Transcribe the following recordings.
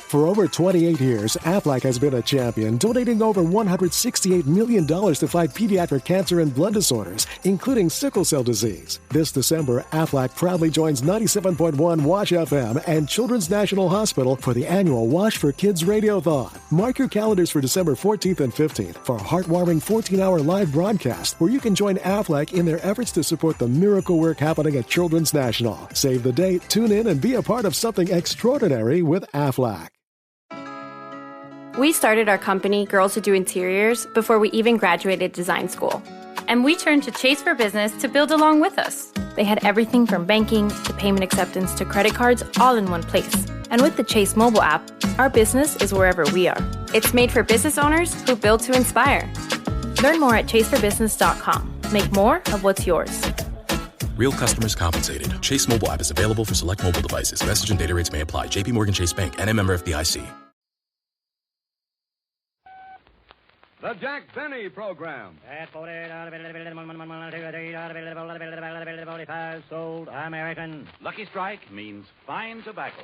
For over 28 years, Aflac has been a champion, donating over $168 million to fight pediatric cancer and blood disorders, including sickle cell disease. This December, Aflac proudly joins 97.1 Wash FM and Children's National Hospital for the annual Wash for Kids Radiothon. Mark your calendars for December 14th and 15th for a heartwarming 14-hour live broadcast where you can join Aflac in their efforts to support the miracle work happening at Children's National. Save the date, tune in, and be a part of something extraordinary with Aflac. We started our company, Girls Who Do Interiors, before we even graduated design school. And we turned to Chase for Business to build along with us. They had everything from banking to payment acceptance to credit cards all in one place. And with the Chase mobile app, our business is wherever we are. It's made for business owners who build to inspire. Learn more at chaseforbusiness.com. Make more of what's yours. Real customers compensated. Chase mobile app is available for select mobile devices. Message and data rates may apply. JP Morgan Chase Bank, and a member FDIC. The Jack Benny Program. At 40, sold American. Lucky Strike means fine tobacco.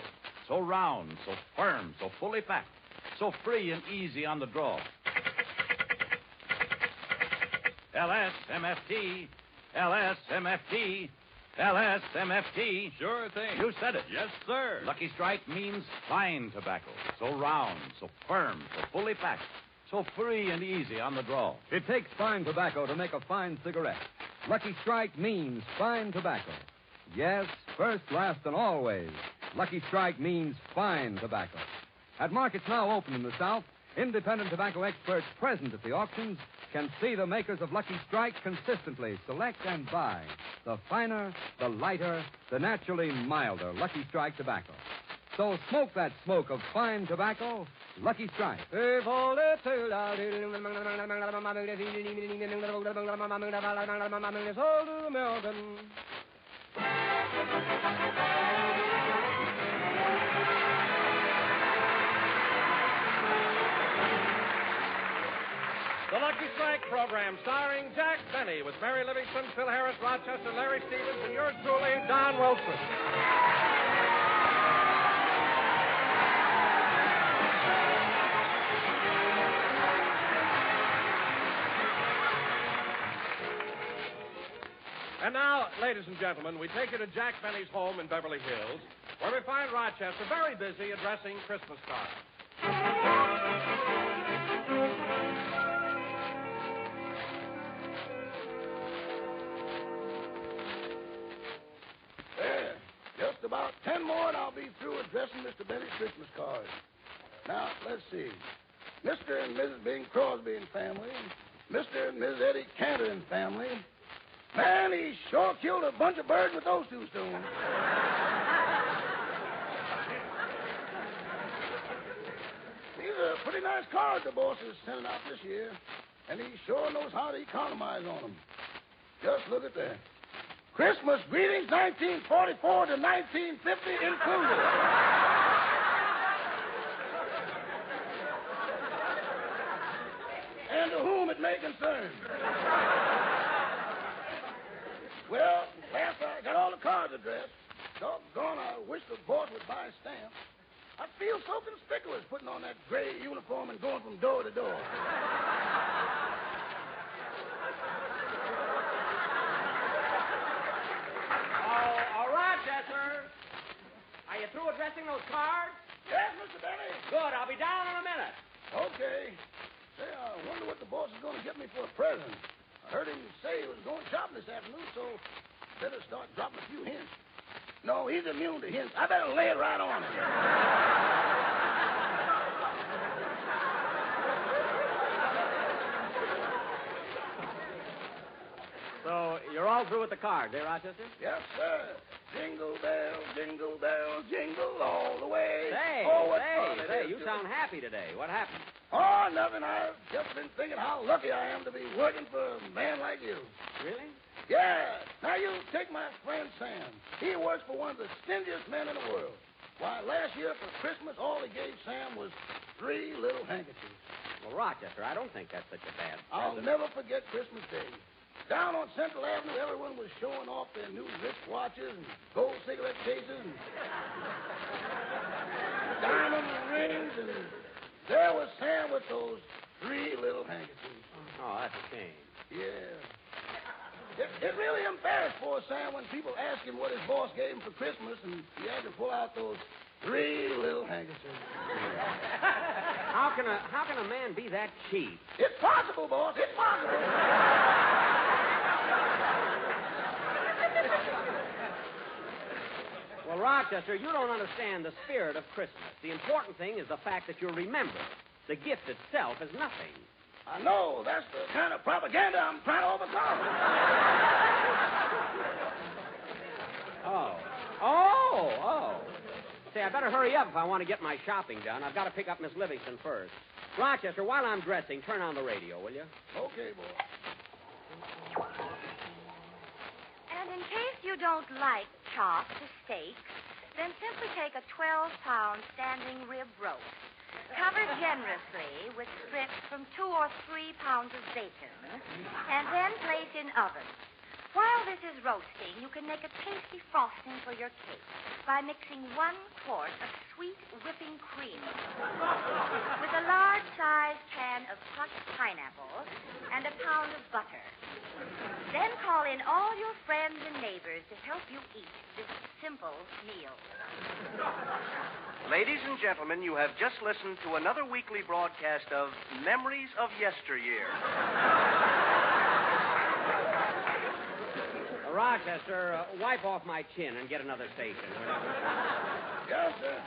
So round, so firm, so fully packed. So free and easy on the draw. LSMFT, LSMFT, LSMFT. Sure thing. You said it. Yes, sir. Lucky Strike means fine tobacco. So round, so firm, so fully packed. So free and easy on the draw. It takes fine tobacco to make a fine cigarette. Lucky Strike means fine tobacco. Yes, first, last, and always. Lucky Strike means fine tobacco. At markets now open in the South, independent tobacco experts present at the auctions can see the makers of Lucky Strike consistently select and buy the finer, the lighter, the naturally milder Lucky Strike tobacco. So smoke that smoke of fine tobacco, Lucky Strike. The Lucky Strike program starring Jack Benny with Mary Livingston, Phil Harris, Rochester, Larry Stevens, and yours truly, Don Wilson. And now, ladies and gentlemen, we take you to Jack Benny's home in Beverly Hills, where we find Rochester very busy addressing Christmas cards. There. Just about 10 more and I'll be through addressing Mr. Benny's Christmas cards. Now, let's see. Mr. and Mrs. Bing Crosby and family. Mr. and Mrs. Eddie Cantor and family. Man, he sure killed a bunch of birds with those two stones. These are pretty nice cards the boss is sending out this year, and he sure knows how to economize on them. Just look at that. Christmas greetings 1944 to 1950 included. And to whom it may concern. Well, last I got all the cards addressed. Doggone, I wish the boss would buy stamps. I feel so conspicuous putting on that gray uniform and going from door to door. All right, Chester. Are you through addressing those cards? Yes, Mr. Benny. Good. I'll be down in a minute. Okay. Say, I wonder what the boss is going to get me for a present. I heard him say he was going shopping this afternoon, so better start dropping a few hints. No, he's immune to hints. I better lay it right on him. So, you're all through with the cards, eh, Rochester? Yes, sir. Jingle bells, jingle all the way. Say, oh, what fun it is you sound happy today. What happened? Oh, nothing. I've just been thinking how lucky I am to be working for a man like you. Really? Yeah. Now, you take my friend Sam. He works for one of the stingiest men in the world. Why, last year for Christmas, all he gave Sam was 3 little handkerchiefs. Well, Rochester, I don't think that's such a bad present. I'll never forget Christmas Day. Down on Central Avenue, everyone was showing off their new wristwatches and gold cigarette cases and diamond rings with those 3 little handkerchiefs. Oh, that's a shame. Yeah. It really embarrassed poor Sam when people asked him what his boss gave him for Christmas, and he had to pull out those 3 little handkerchiefs. How can a man be that cheap? It's possible, boss. It's possible. Well, Rochester, you don't understand the spirit of Christmas. The important thing is the fact that you'll remember. The gift itself is nothing. I know. That's the kind of propaganda I'm trying to overcome. Oh. Say, I better hurry up if I want to get my shopping done. I've got to pick up Miss Livingston first. Rochester, while I'm dressing, turn on the radio, will you? Okay, boy. And in case you don't like chops or steaks, then simply take a 12-pound standing rib roast. Cover generously with strips from 2 or 3 pounds of bacon, and then place in oven. While this is roasting, you can make a tasty frosting for your cake by mixing 1 quart of sweet whipping cream with a large-sized can of crushed pineapple and a pound of butter. Then call in all your friends and neighbors to help you eat this simple meal. Ladies and gentlemen, you have just listened to another weekly broadcast of Memories of Yesteryear. Rochester, wipe off my chin and get another station. Yes, sir.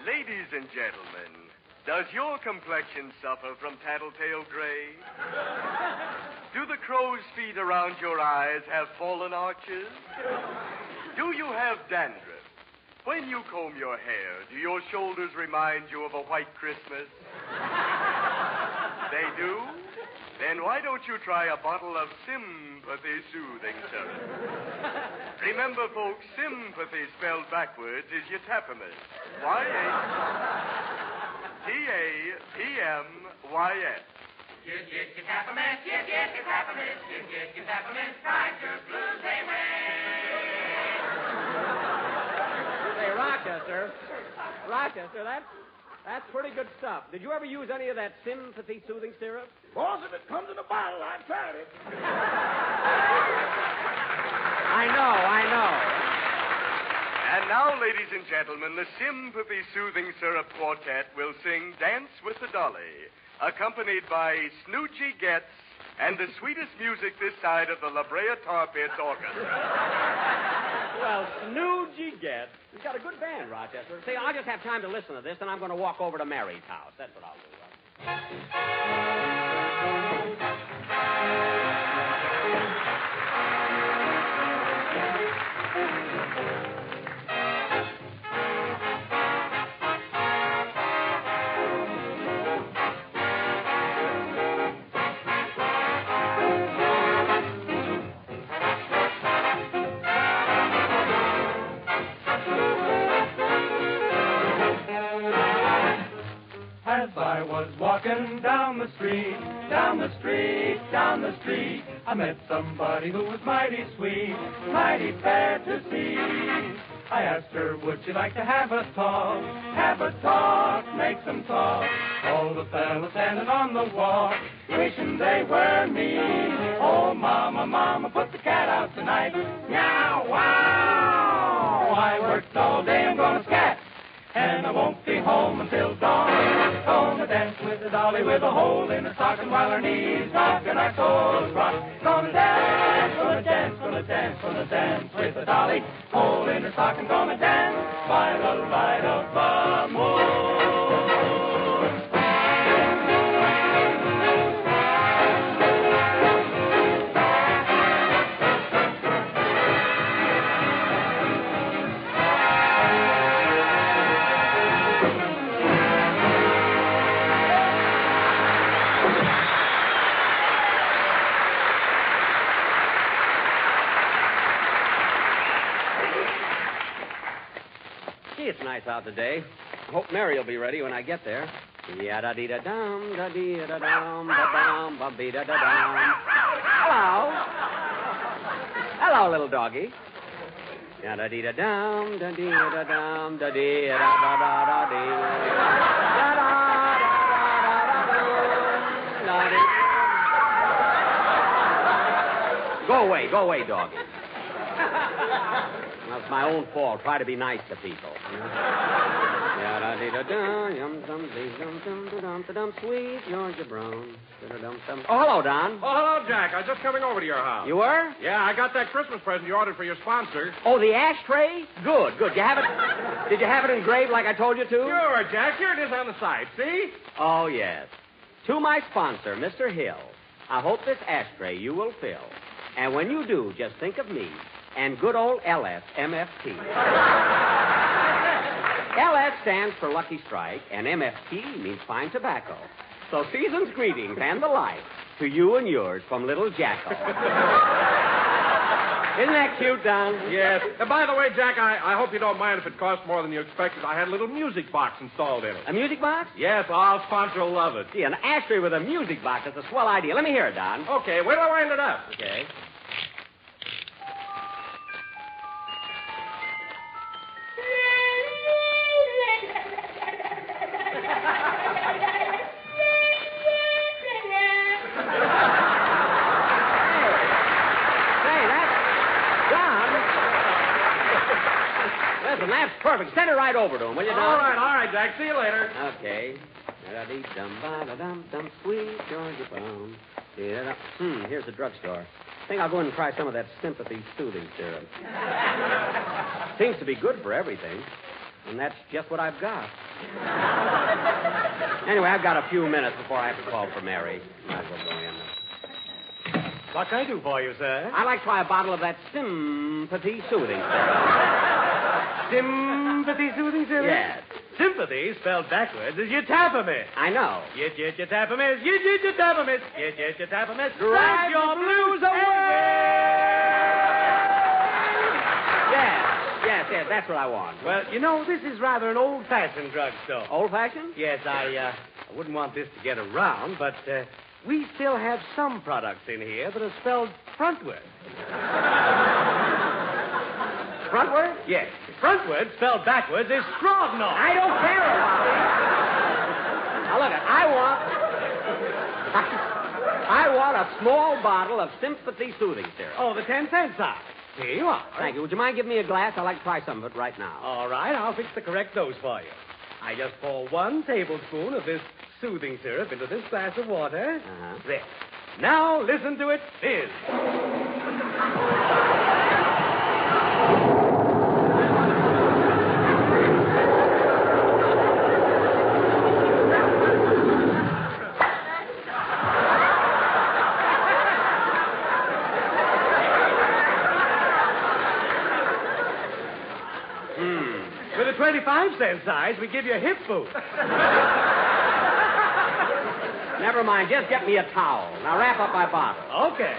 Ladies and gentlemen, does your complexion suffer from tattletale gray? Do the crow's feet around your eyes have fallen arches? Do you have dandruff? When you comb your hair, do your shoulders remind you of a white Christmas? They do? Then why don't you try a bottle of sympathy soothing syrup? Remember, folks, sympathy spelled backwards is yatapamys. Y-A-T-A-P-M-Y-S. Yatapamys, yatapamys, yatapamys, fight your blues away. Hey, Rochester, that's pretty good stuff. Did you ever use any of that sympathy soothing syrup? Boss, if it comes in a bottle, I've tried it. I know. And now, ladies and gentlemen, the Sympathy Soothing Syrup Quartet will sing Dance with the Dolly, accompanied by Snoochy Getz and the sweetest music this side of the La Brea Tar Pits Orchestra. Well, Snoochy Getz. He's got a good band, Rochester. See, I'll just have time to listen to this, and I'm going to walk over to Mary's house. That's what I'll do. As I was walking down the street, I met somebody who was mighty sweet, mighty fair to see. I asked her, would she like to have a talk, make some talk. All the fellas standing on the walk, wishing they were me. Oh, mama, put the cat out tonight. Meow, wow. I worked all day, I'm gonna scat, and I won't be home until dawn. Gonna dance with the dolly with a hole in her stocking while her knees rock and our toes rock. Gonna dance with the dolly, hole in her stocking. Gonna dance by the light of the moon. It's nice out today. I hope Mary will be ready when I get there. Yada-dee-da-dum, da-dee-da-dum, ba-dum, ba-dee-da-da-dum. Hello, little doggy. Yada-dee-da-dum, da-dee-da-dum, da-dee-da-da-da-da-dee. Da-da. Go away, doggy. That's my own fault. Try to be nice to people. Sweet Georgia Brown. Oh, hello, Don. Oh, hello, Jack. I was just coming over to your house. You were? Yeah, I got that Christmas present you ordered for your sponsor. Oh, the ashtray? Good. You have it? Did you have it engraved like I told you to? Sure, Jack. Here it is on the side. See? Oh, yes. To my sponsor, Mr. Hill, I hope this ashtray you will fill. And when you do, just think of me and good old LS MFT. LS stands for Lucky Strike, and MFT means fine tobacco. So season's greetings and the like to you and yours from Little Jacko. Isn't that cute, Don? Yes. By the way, Jack, I hope you don't mind if it costs more than you expected. I had a little music box installed in it. A music box? Yes, our sponsor will love it. Gee, an ashtray with a music box. That's a swell idea. Let me hear it, Don. Okay, wait till I wind it up. Okay. That's perfect. Send it right over to him, will you, Don? All right, Jack. See you later. Okay. Sweet Georgia Brown. Here's the drugstore. I think I'll go in and try some of that sympathy soothing syrup. Seems to be good for everything. And that's just what I've got. Anyway, I've got a few minutes before I have to call for Mary. Might as well go in. What can I do for you, sir? I'd like to try a bottle of that sympathy soothing syrup. Sympathy soothing syrup? Yes. Sympathy, spelled backwards, is yitapamis. I know. Yitapamis, yitapamis, yitapamis. Drive your blues away! Yes, that's what I want. Well, you know, this is rather an old-fashioned drugstore. Old-fashioned? Yes, I wouldn't want this to get around, but we still have some products in here that are spelled frontward. Frontward? Yes. Frontward, spelled backwards, is Strodnor. I don't care about it. Now, look, I want a small bottle of sympathy soothing syrup. Oh, the 10-cent size. Here you are. Thank you. Would you mind giving me a glass? I'd like to try some of it right now. All right, I'll fix the correct dose for you. I just pour 1 tablespoon of this soothing syrup into this glass of water. Uh-huh. There. Now, listen to it fizz. With a 25-cent size, we give you a hip boost. Never mind. Just get me a towel. Now wrap up my bottle. Okay.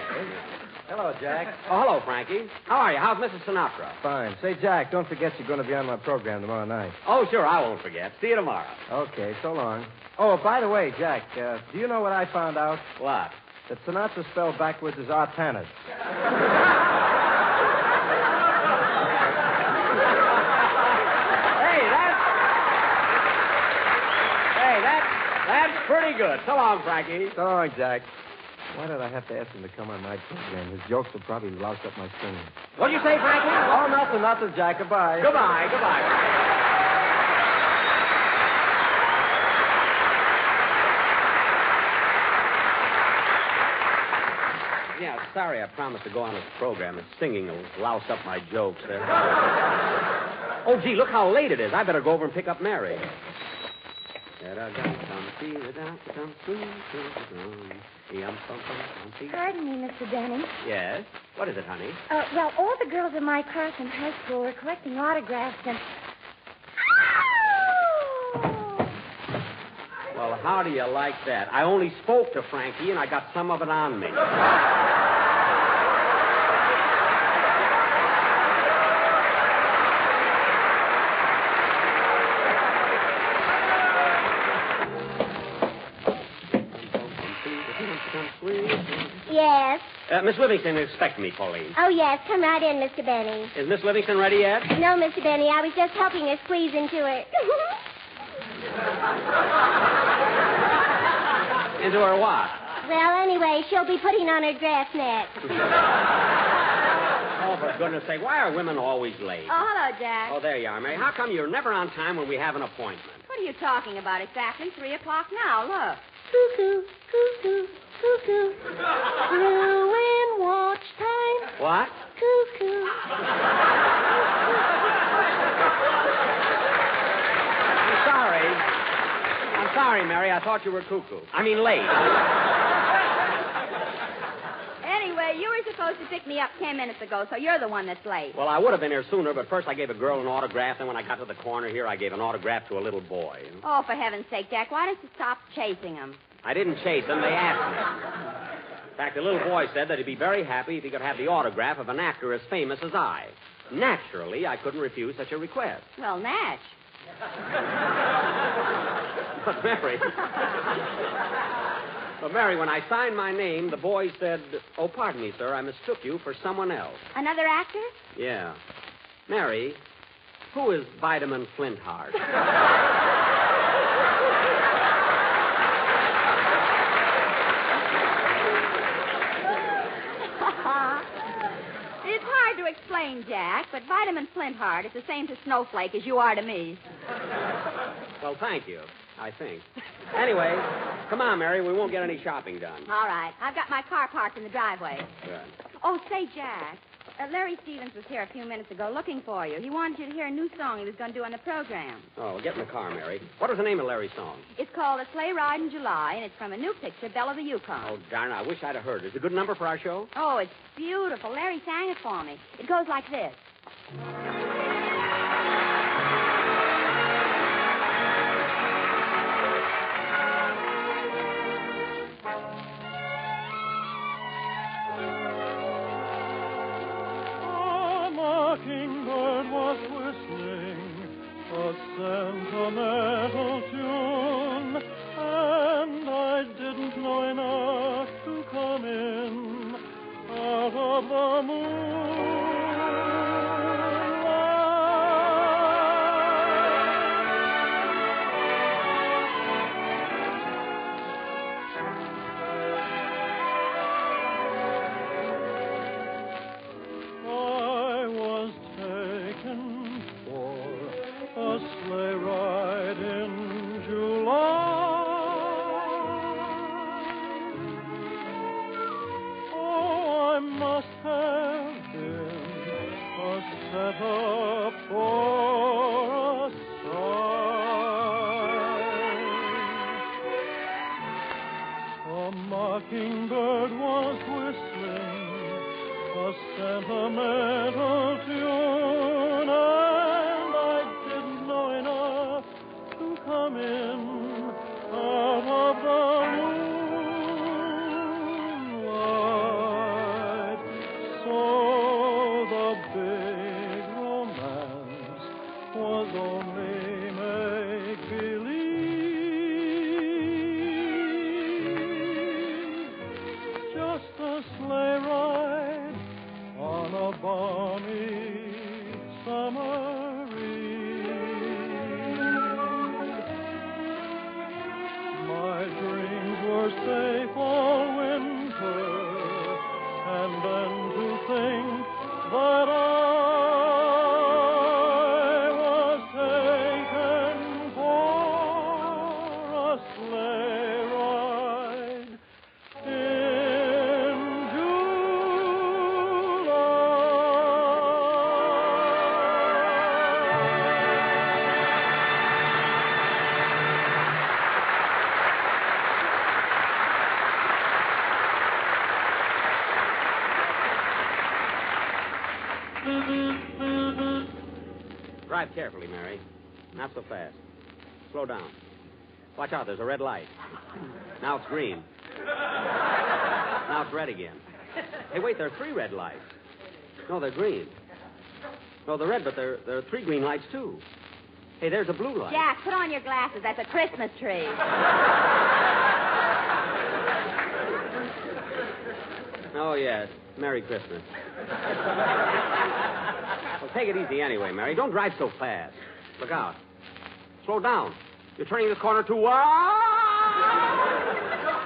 Hello, Jack. Oh, hello, Frankie. How are you? How's Mrs. Sinatra? Fine. Say, Jack, don't forget you're going to be on my program tomorrow night. Oh, sure, I won't forget. See you tomorrow. Okay, so long. Oh, by the way, Jack, do you know what I found out? What? That Sinatra spelled backwards is Artanas. That's pretty good. So long, Frankie. So long, Jack. Why did I have to ask him to come on my program? His jokes will probably louse up my singing. What'd you say, Frankie? Oh, nothing, Jack. Goodbye. Goodbye. Yeah, sorry I promised to go on this program. It's singing will louse up my jokes. Oh, gee, look how late it is. I better go over and pick up Mary. Pardon me, Mr. Denny. Yes? What is it, honey? Well, all the girls in my class in high school were collecting autographs and... Well, how do you like that? I only spoke to Frankie, and I got some of it on me. Yes? Miss Livingston is expecting me, Pauline. Oh, yes. Come right in, Mr. Benny. Is Miss Livingston ready yet? No, Mr. Benny. I was just helping her squeeze into it. Into her what? Well, anyway, she'll be putting on her dress next. Oh, for goodness sake, why are women always late? Oh, hello, Jack. Oh, there you are, Mary. How come you're never on time when we have an appointment? What are you talking about exactly? 3 o'clock now, look. Cuckoo, cuckoo, cuckoo. Ruin watch time. What? Cuckoo. I'm sorry, Mary. I thought you were cuckoo. I mean, late. Anyway, you were supposed to pick me up 10 minutes ago, so you're the one that's late. Well, I would have been here sooner, but first I gave a girl an autograph, then when I got to the corner here, I gave an autograph to a little boy. Oh, for heaven's sake, Jack, why don't you stop chasing him? I didn't chase them. They asked me. In fact, the little boy said that he'd be very happy if he could have the autograph of an actor as famous as I. Naturally, I couldn't refuse such a request. Well, Natch. But, Mary, when I signed my name, the boy said, "Oh, pardon me, sir, I mistook you for someone else." Another actor? Yeah. Mary, who is Vitamin Flintheart? It's hard to explain, Jack, but Vitamin Flintheart is the same to Snowflake as you are to me. Well, thank you, I think. Anyway, come on, Mary. We won't get any shopping done. All right. I've got my car parked in the driveway. Good. Oh, say, Jack, Larry Stevens was here a few minutes ago looking for you. He wanted you to hear a new song he was going to do on the program. Oh, well, get in the car, Mary. What was the name of Larry's song? It's called A Sleigh Ride in July, and it's from a new picture, Belle of the Yukon. Oh, darn, I wish I'd have heard it. Is it a good number for our show? Oh, it's beautiful. Larry sang it for me. It goes like this. Mockingbird was whistling a sentimental tune, and I didn't know enough to come in out of the mockingbird was whistling a sentimental tune, and I didn't know enough to come in out of the moonlight. So the big romance was only make-believe. Just a sleigh ride on a balmy summer eve. My dreams were safe all winter, and then to think that I was taken for a sleigh ride in Drive carefully, Mary. Not so fast. Slow down. Watch out, there's a red light. Now it's green. Now it's red again. Hey, wait, there are 3 red lights. No, they're green. No, they're red, but there are 3 green lights, too. Hey, there's a blue light. Jack, put on your glasses. That's a Christmas tree. Oh, yes. Merry Christmas. Well, take it easy anyway, Mary. Don't drive so fast. Look out. Slow down. You're turning the corner too wide.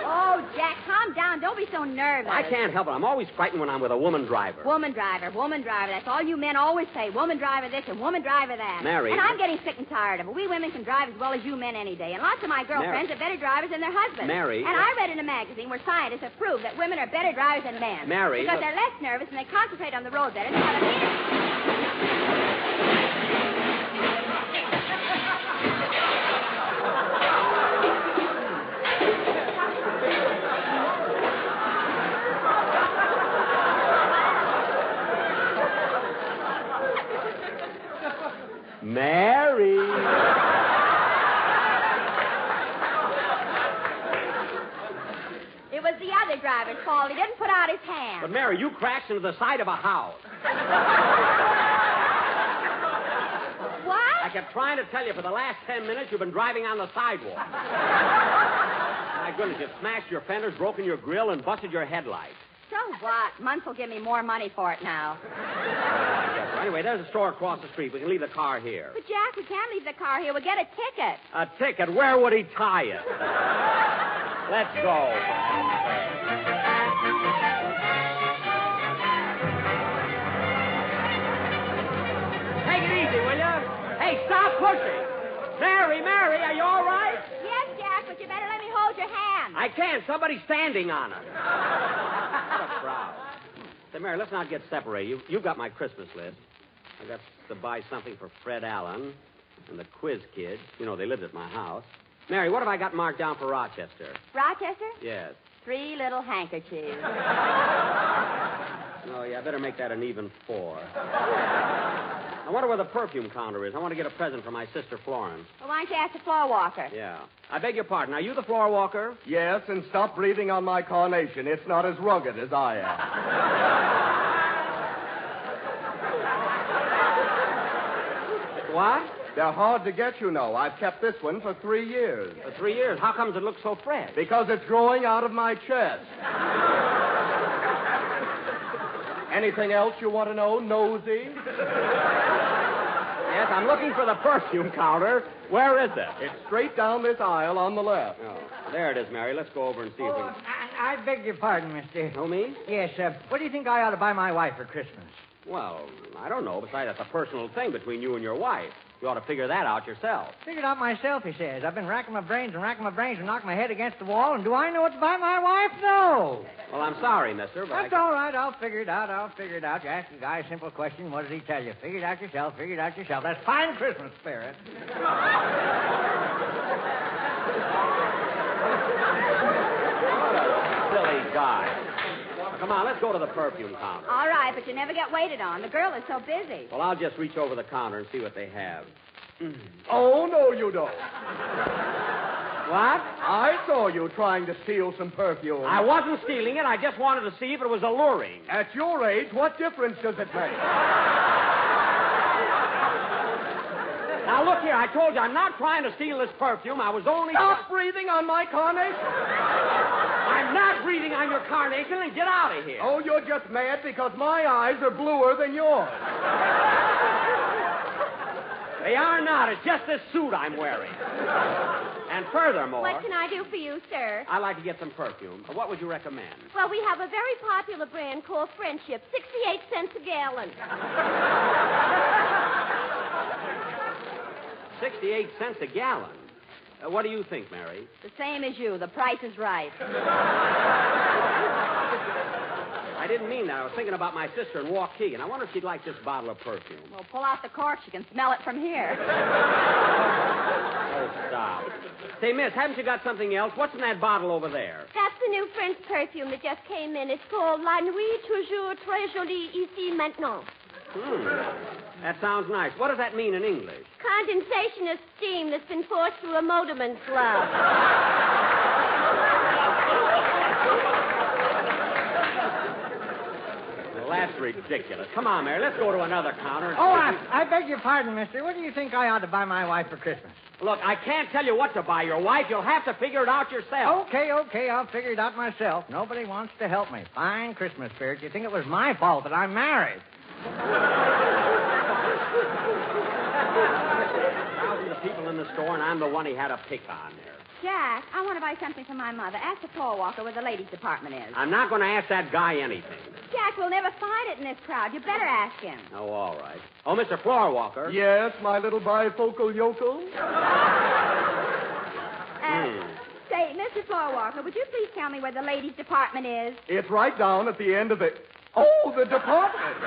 Oh, Jack, calm calm down. Don't be so nervous. I can't help it. I'm always frightened when I'm with a woman driver. Woman driver, woman driver. That's all you men always say. Woman driver this and woman driver that. Mary. And I'm getting sick and tired of it. We women can drive as well as you men any day. And lots of my girlfriends are better drivers than their husbands. Mary. And I read in a magazine where scientists have proved that women are better drivers than men. Mary. Because they're less nervous and they concentrate on the road better. They have a meaning. Mary. It was the other driver's fault. He didn't put out his hand. But, Mary, you crashed into the side of a house. What? I kept trying to tell you for the last 10 minutes you've been driving on the sidewalk. My goodness, you've smashed your fenders, broken your grill, and busted your headlights. So what? Munce will give me more money for it now. Anyway, there's a store across the street. We can leave the car here. But, Jack, we can't leave the car here. We'll get a ticket. A ticket? Where would he tie it? Let's go. Take it easy, will you? Hey, stop pushing. Mary, are you all right? Yes, Jack, but you better let me hold your hand. I can't. Somebody's standing on it. What a crowd. Say, Mary, let's not get separated. You've got my Christmas list. I got to buy something for Fred Allen and the Quiz Kids. You know, they lived at my house. Mary, what have I got marked down for Rochester? Rochester? Yes. 3 little handkerchiefs. Oh, yeah, I better make that an even 4. I wonder where the perfume counter is. I want to get a present for my sister Florence. Well, why don't you ask the floor walker? Yeah. I beg your pardon. Are you the floor walker? Yes, and stop breathing on my carnation. It's not as rugged as I am. What? They're hard to get, you know. I've kept this one for 3 years. For 3 years? How comes it looks so fresh? Because it's growing out of my chest. Anything else you want to know, nosy? Yes, I'm looking for the perfume counter. Where is it? It's straight down this aisle on the left. Oh, there it is, Mary. Let's go over and see if we... I beg your pardon, mister. Oh, me? Yes, what do you think I ought to buy my wife for Christmas? Well, I don't know. Besides, that's a personal thing between you and your wife. You ought to figure that out yourself. Figured out myself, he says. I've been racking my brains and knocked my head against the wall, and do I know what to buy my wife? No. Well, I'm sorry, mister, but That's all right. I'll figure it out. You ask the guy a simple question. What does he tell you? Figure it out yourself. That's fine Christmas spirit. Silly guy. Come on, let's go to the perfume counter. All right, but you never get waited on. The girl is so busy. Well, I'll just reach over the counter and see what they have. Oh, no, you don't. What? I saw you trying to steal some perfume. I wasn't stealing it. I just wanted to see if it was alluring. At your age, what difference does it make? Now, look here. I told you I'm not trying to steal this perfume. I was only... Stop breathing on my carnation. I'm not breathing on your carnation, and get out of here. Oh, you're just mad because my eyes are bluer than yours. They are not. It's just this suit I'm wearing. And furthermore... What can I do for you, sir? I'd like to get some perfume. What would you recommend? Well, we have a very popular brand called Friendship, 68 cents a gallon. 68 cents a gallon. What do you think, Mary? The same as you. The price is right. I didn't mean that. I was thinking about my sister in Waukee, and I wonder if she'd like this bottle of perfume. Well, pull out the cork. You can smell it from here. Oh, stop. Say, miss, haven't you got something else? What's in that bottle over there? That's the new French perfume that just came in. It's called La Nuit Toujours Très Jolie Ici Maintenant. That sounds nice. What does that mean in English? Condensation of steam that's been forced through a motorman's glove. Well, that's ridiculous. Come on, Mary. Let's go to another counter. Oh, I beg your pardon, mister. What do you think I ought to buy my wife for Christmas? Look, I can't tell you what to buy your wife. You'll have to figure it out yourself. Okay. I'll figure it out myself. Nobody wants to help me. Fine Christmas spirit. You think it was my fault that I'm married. Thousands of people in the store, and I'm the one he had a pick on there. Jack, I want to buy something for my mother. Ask the floor walker where the ladies' department is. I'm not going to ask that guy anything. Jack, we'll never find it in this crowd. You better ask him. Oh, all right. Oh, Mr. Floor Walker. Yes, my little bifocal yokel. Say, Mr. Floor Walker, would you please tell me where the ladies' department is? It's right down at the end of it. Oh, the department.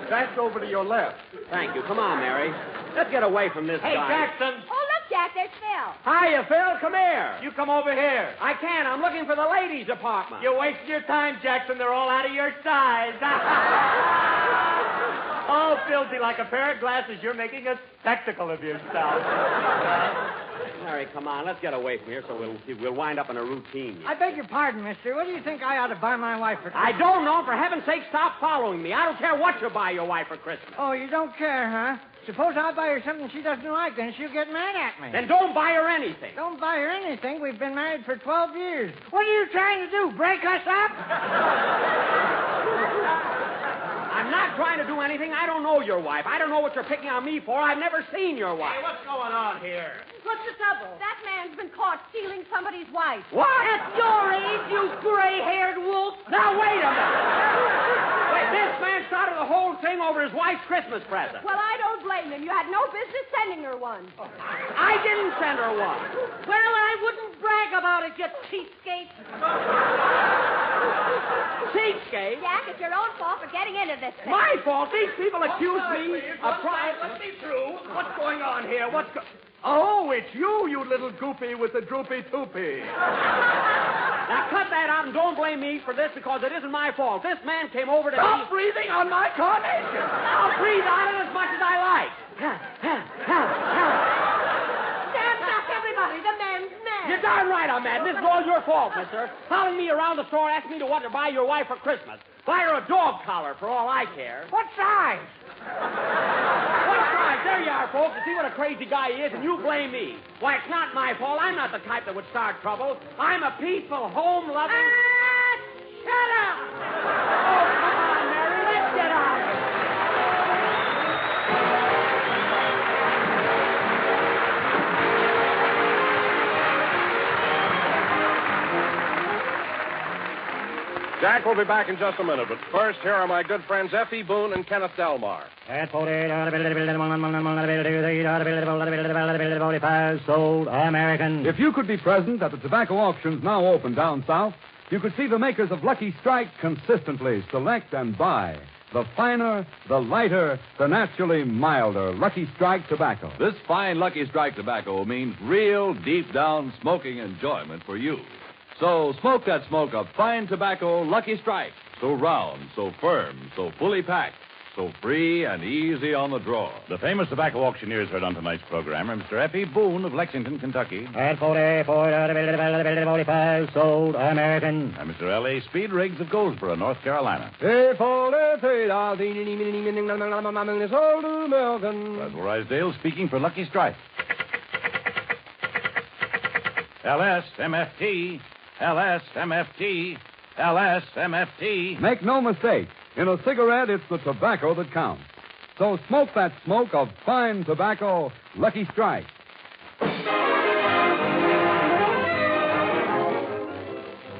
That's over to your left. Thank you. Come on, Mary. Let's get away from this Hey, guy. Jackson. Oh, look, Jack, there's Phil. Hiya, Phil. Come here. You come over here. I can't. I'm looking for the ladies' department. You're wasting your time, Jackson. They're all out of your size. All filthy like a pair of glasses. You're making a spectacle of yourself. Mary, come on. Let's get away from here so we'll wind up in a routine. I beg your pardon, mister. What do you think I ought to buy my wife for Christmas? I don't know. For heaven's sake, stop following me. I don't care what you buy your wife for Christmas. Oh, you don't care, huh? Suppose I buy her something she doesn't like, then she'll get mad at me. Then don't buy her anything. Don't buy her anything. We've been married for 12 years. What are you trying to do, break us up? I'm not trying to do anything. I don't know your wife. I don't know what you're picking on me for. I've never seen your wife. Hey, what's going on here? What's the trouble? That man's been caught stealing somebody's wife. What? At your age, you gray-haired wolf. Now, wait a minute. Wait, this man started the whole thing over his wife's Christmas present. Well, I don't blame him. You had no business sending her one. I didn't send her one. Well, I wouldn't brag about it, you cheapskate. Cheapskate? Jack, it's your own fault for getting into this thing. My fault? These people accuse me of trying... Let me through. What's going on here? Oh, it's you, you little goopy with the droopy toopy. Now, cut that out and don't blame me for this because it isn't my fault. This man came over to Stop breathing on my carnation. I'll breathe on it as much as I like. Stand back, everybody. The man's mad. You're darn right I'm mad. This is all your fault, mister. Following me around the store asking me to what to buy your wife for Christmas. Buy her a dog collar for all I care. What size? What size? There you are, folks. You see what a crazy guy he is, and you blame me. Why, it's not my fault. I'm not the type that would start trouble. I'm a peaceful, home-loving... Shut up! Oh, come on, Mary. Let's get out of here. Jack will be back in just a minute, but first, here are my good friends Effie Boone and Kenneth Delmar. Sold American. If you could be present at the tobacco auctions now open down south, you could see the makers of Lucky Strike consistently select and buy the finer, the lighter, the naturally milder Lucky Strike tobacco. This fine Lucky Strike tobacco means real, deep-down smoking enjoyment for you. So smoke that smoke of fine tobacco Lucky Strike. So round, so firm, so fully packed, so free and easy on the draw. The famous tobacco auctioneers heard on tonight's program are Mr. Effie Boone of Lexington, Kentucky. At 45 sold American. And Mr. L.A. Speed Riggs of Goldsboro, North Carolina. Sold American. Basil Rysdale speaking for Lucky Strike. LSMFT, LSMFT, LSMFT. Make no mistake, in a cigarette, it's the tobacco that counts. So smoke that smoke of fine tobacco, Lucky Strike.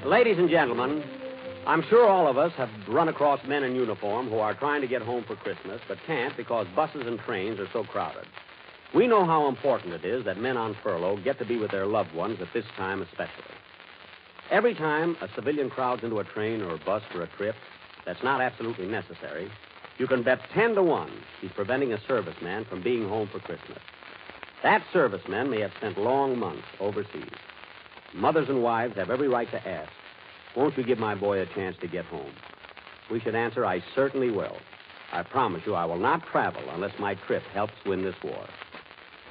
Ladies and gentlemen, I'm sure all of us have run across men in uniform who are trying to get home for Christmas but can't because buses and trains are so crowded. We know how important it is that men on furlough get to be with their loved ones at this time especially. Every time a civilian crowds into a train or a bus for a trip that's not absolutely necessary, you can bet 10 to 1 he's preventing a serviceman from being home for Christmas. That serviceman may have spent long months overseas. Mothers and wives have every right to ask, won't you give my boy a chance to get home? We should answer, I certainly will. I promise you I will not travel unless my trip helps win this war.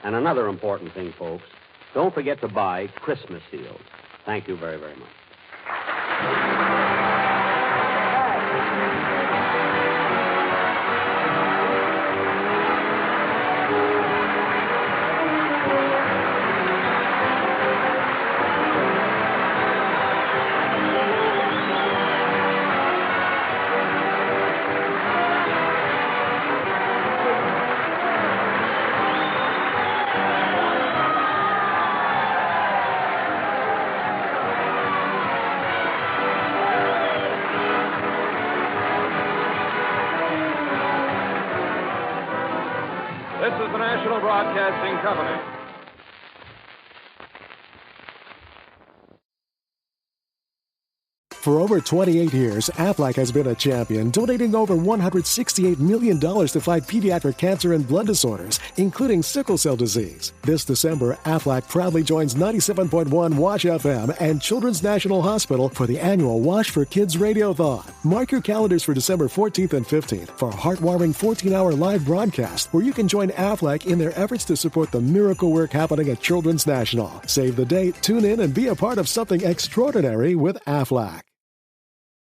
And another important thing, folks, don't forget to buy Christmas seals. Thank you very, very much. this is the National Broadcasting Company. For over 28 years, Aflac has been a champion, donating over $168 million to fight pediatric cancer and blood disorders, including sickle cell disease. This December, Aflac proudly joins 97.1 Wash FM and Children's National Hospital for the annual Wash for Kids Radiothon. Mark your calendars for December 14th and 15th for a heartwarming 14-hour live broadcast where you can join Aflac in their efforts to support the miracle work happening at Children's National. Save the date, tune in, and be a part of something extraordinary with Aflac.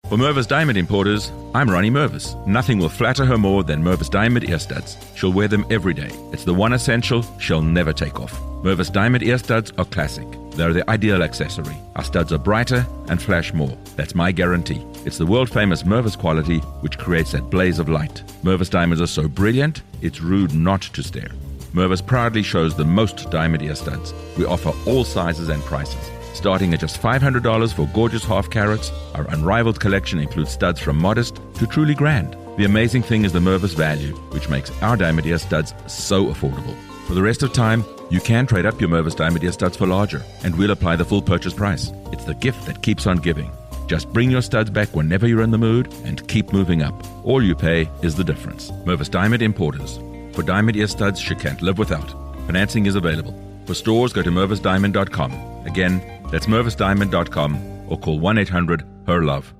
For Mervis Diamond Importers, I'm Ronnie Mervis. Nothing will flatter her more than Mervis Diamond ear studs. She'll wear them every day. It's the one essential she'll never take off. Mervis Diamond ear studs are classic. They're the ideal accessory. Our studs are brighter and flash more. That's my guarantee. It's the world-famous Mervis quality which creates that blaze of light. Mervis diamonds are so brilliant, it's rude not to stare. Mervis proudly shows the most diamond ear studs. We offer all sizes and prices. Starting at just $500 for gorgeous half carats, our unrivaled collection includes studs from modest to truly grand. The amazing thing is the Mervis value, which makes our diamond ear studs so affordable. For the rest of time, you can trade up your Mervis diamond ear studs for larger, and we'll apply the full purchase price. It's the gift that keeps on giving. Just bring your studs back whenever you're in the mood and keep moving up. All you pay is the difference. Mervis Diamond Importers. For diamond ear studs she can't live without. Financing is available. For stores, go to mervisdiamond.com. Again, that's mervisdiamond.com or call 1-800-HER-LOVE.